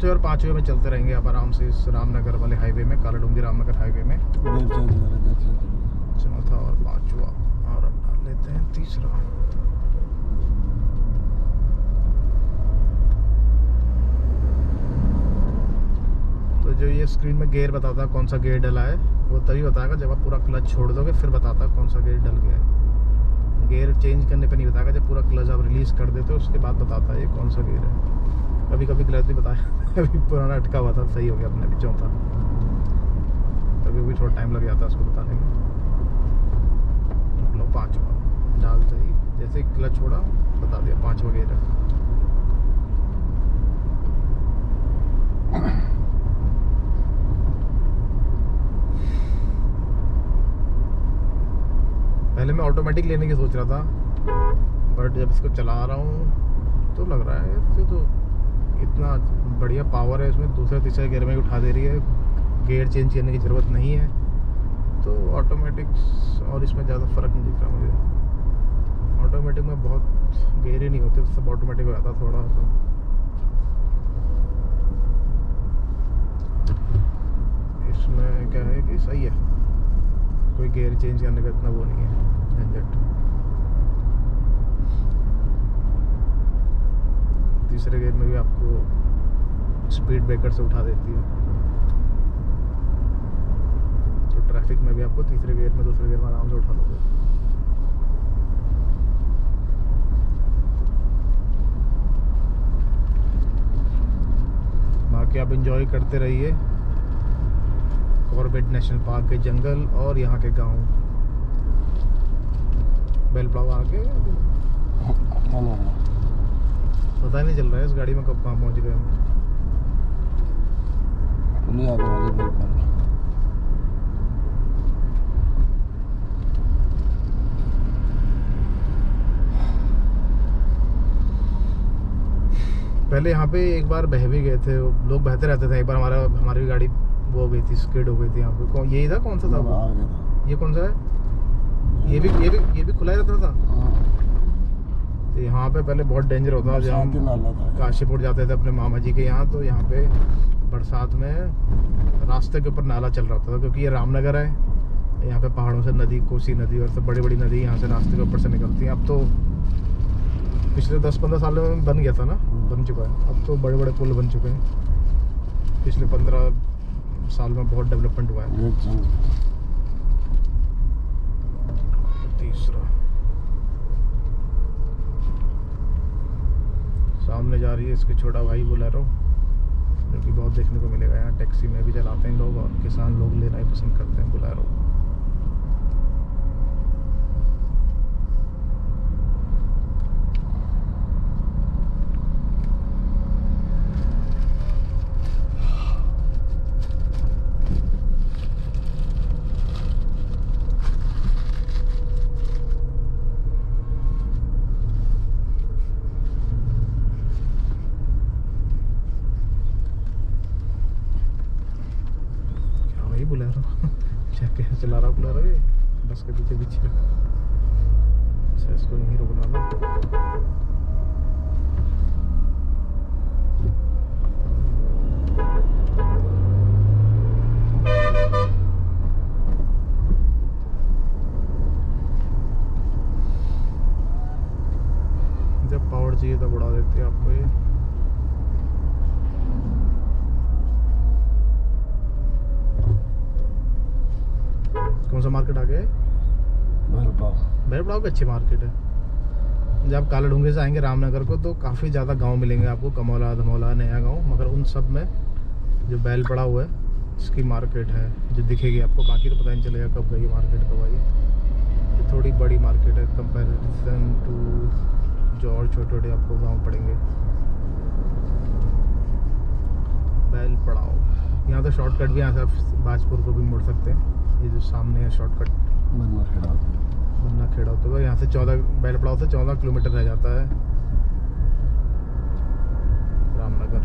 चौथे और पाँचवें में चलते रहेंगे आप आराम से इस रामनगर वाले हाईवे में, काला डूंगी रामनगर हाईवे में। चौथा और पाँचवा और अब डाल लेते हैं तीसरा। तो जो ये स्क्रीन में गियर बताता है कौन सा गियर डला है, वो तभी बताएगा जब आप पूरा क्लच छोड़ दोगे, फिर बताता है कौन सा गियर डल गया है। गियर चेंज करने पे नहीं बताएगा, जब पूरा क्लच आप रिलीज कर देते हो उसके बाद बताता है ये कौन सा गियर है। कभी कभी क्लच भी बताया अभी पुराना अटका हुआ था, सही हो गया अपने अभी चौथा, कभी भी थोड़ा टाइम लग जाता है उसको बताने में। लो पाँचवा डालते ही जैसे क्लच छोड़ा बता दिया पाँचवा गियर है। पहले मैं ऑटोमेटिक लेने की सोच रहा था, बट जब इसको चला रहा हूँ तो लग रहा है ये तो इतना बढ़िया पावर है इसमें, दूसरे तीसरे गियर में उठा दे रही है, गियर चेंज करने की ज़रूरत नहीं है। तो ऑटोमेटिक और इसमें ज़्यादा फ़र्क नहीं दिख रहा मुझे। ऑटोमेटिक में बहुत गियर ही नहीं होते, सब ऑटोमेटिक हो जाता थोड़ा सा। इसमें क्या है कि सही है, कोई गियर चेंज करने का इतना वो नहीं है झंझट। तीसरे गियर में भी आपको स्पीड ब्रेकर से उठा देती है, तो ट्रैफिक में भी आपको तीसरे गियर में दूसरे गियर में आराम से उठा लोगे। बाकी आप एंजॉय करते रहिए कॉर्बेट नेशनल पार्क के जंगल और यहाँ के गांव। बेलपड़ाव आके पता ही नहीं चल रहा है इस गाड़ी में कब कहाँ पहुँच गए हम। पहले यहाँ पे एक बार बह भी गए थे लोग, बहते रहते थे। एक बार हमारी भी गाड़ी वो हो गई थी, स्किड हो गई थी यहाँ पे। कौन यही था, कौन सा था वो? ये कौन सा है? ये भी खुला ही रहता था। तो यहाँ पे पहले बहुत डेंजर होता था। जब हम काशीपुर जाते थे अपने मामा जी के यहाँ, तो यहाँ पे बरसात में रास्ते के ऊपर नाला चल रहा था, क्योंकि ये रामनगर है, यहाँ पे पहाड़ों से नदी, कोसी नदी और सब बड़ी बड़ी नदी यहाँ से रास्ते के ऊपर से निकलती हैं। अब तो पिछले 10-15 सालों में बन गया था ना, बन चुका है। अब तो बड़े बड़े पुल बन चुके हैं। पिछले 15 साल में बहुत डेवलपमेंट हुआ है। तीसरा सामने जा रही है इसकी छोटा भाई बोलेरो, जो कि बहुत देखने को मिलेगा यहाँ। टैक्सी में भी चलाते हैं लोग, और किसान लोग लेना ही पसंद करते हैं बोलेरो। बोलेरो क्या चला रहा बोलेरो ये बस के पीछे पीछे। अच्छा, इसको यहीं रोकना था। जब पावर चाहिए तब उड़ा देती है आपको ये। कौन सा मार्केट आ गया है? बेलपड़ाव की अच्छी मार्केट है। जब आप काला डूंगी से आएंगे रामनगर को, तो काफ़ी ज़्यादा गांव मिलेंगे आपको, कमौला, धमौला, नया गांव। मगर उन सब में जो बेलपड़ाव है इसकी मार्केट है जो दिखेगी आपको। बाकी तो पता नहीं चलेगा कब गई मार्केट, कब आई। ये थोड़ी बड़ी मार्केट है कंपेरिजन टू जो और छोटे छोटे आपको गाँव पड़ेंगे। बेलपड़ाव यहाँ तो शॉर्टकट भी, यहाँ से आप बाजपुर को भी मुड़ सकते हैं। ये जो सामने है शॉर्टकट मन्ना खेड़ा होते हुए यहाँ से 14 बेलपड़ाव से 14 किलोमीटर रह जाता है रामनगर।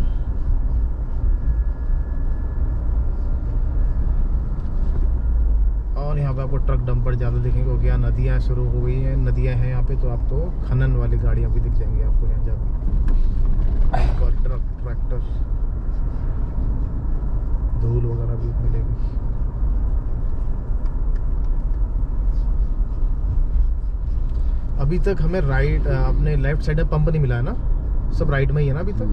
और यहाँ पे आपको ट्रक डंपर ज़्यादा दिखेंगे, क्योंकि यहाँ नदियाँ शुरू हो गई हैं, नदियाँ हैं यहाँ पे। तो आपको खनन वाली गाड़ियाँ भी दिख जाएंगी आपको यहाँ ज़्यादा, ट्रक, ट्रैक्टर। धूल वगैरह भी मिलेगी। अभी तक हमें राइट अपने लेफ्ट साइड में पंप नहीं मिला है ना, सब राइट में ही है ना अभी तक।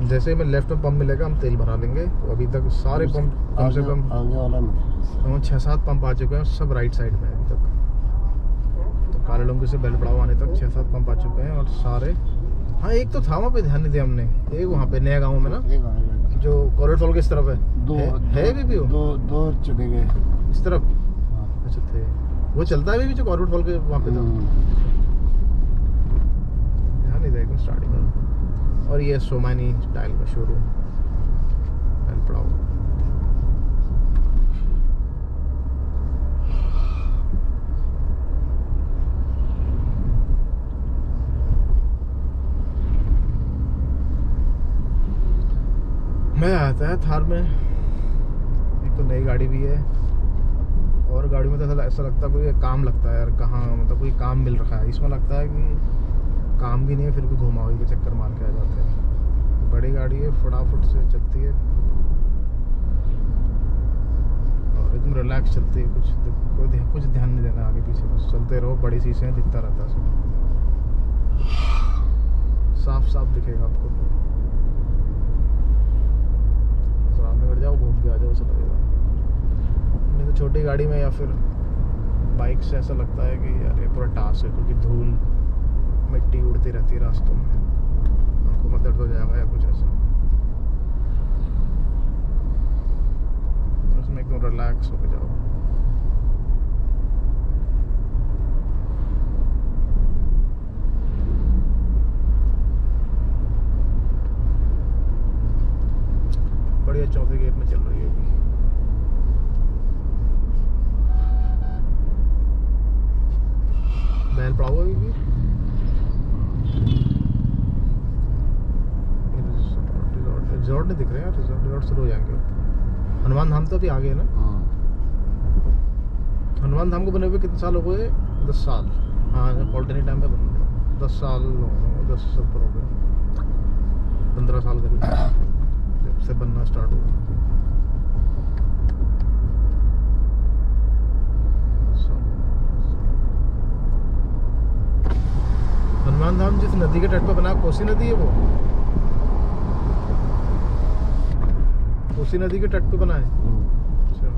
जैसे हमें लेफ्ट में पंप मिलेगा हम तेल भरा लेंगे। तो अभी तक सारे पंप कम से कम आगे वाला 6-7 पंप आ चुके हैं, सब राइट साइड में है अभी तक। तो काले डोंगरी से बेलपड़ाव आने तक 6-7 पंप आ चुके हैं और सारे। हाँ एक तो था वहाँ पे, ध्यान नहीं दिया हमने, एक वहाँ पे नया गाँव में ना जो कॉरिडोर फॉल किस तरफ है, है भी दो चले गए इस तरफ। अच्छा थे, वो चलता है भी जो कॉरिडोर फॉल के वहाँ पे था, ध्यान नहीं दिया एकदम स्टार्टिंग में। और ये सोमानी टाइल का शोरूम बेलपड़ाव। मज़ा आता है थार में, एक तो नई गाड़ी भी है और गाड़ी में तो ऐसा लगता है कोई काम लगता है यार, कहाँ मतलब कोई काम मिल रखा है। इसमें लगता है कि काम भी नहीं है फिर भी घुमाओगे के चक्कर मार के आ जाते हैं। बड़ी गाड़ी है, फटाफट से चलती है और एकदम रिलैक्स चलती है, कुछ ध्यान नहीं देना आगे पीछे, बस चलते रहो। बड़ी शीशे हैं, दिखता रहता है सब, साफ साफ दिखेगा आपको। सामने बैठ जाओ, घूम के आ जाओ, ऐसा लगेगा। नहीं तो छोटी गाड़ी में या फिर बाइक से ऐसा लगता है कि यार ये पूरा टास्क है, क्योंकि धूल मिट्टी उड़ती रहती है रास्तों में, आंखों में दर्द हो जाएगा या कुछ ऐसा। उसमें एकदम रिलैक्स होके जाओ। बढ़िया, चौथे गेट में चल रही है अभी। बेलपड़ाव अभी भी रिजॉर्ट नहीं दिख रहे हैं, रिजॉर्ट शुरू हो जाएंगे। हनुमान धाम तो अभी आगे है ना। हनुमान धाम को बने हुए कितने साल हो गए? 10 साल। हाँ पॉलिटेक्निक टाइम में बन 10 साल हो गए, 10 साल पर हो गए, 15 साल करीब जब से बनना स्टार्ट हुआ। हनुमान धाम जिस नदी के तट पर बना, कोसी नदी है वो, कोसी नदी के तट पे बना है। अच्छा,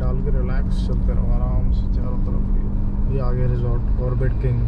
डाल के रिलैक्स चलते रहो आराम से चारों तरफ। ये आगे रिजॉर्ट ऑर्बिट किंग।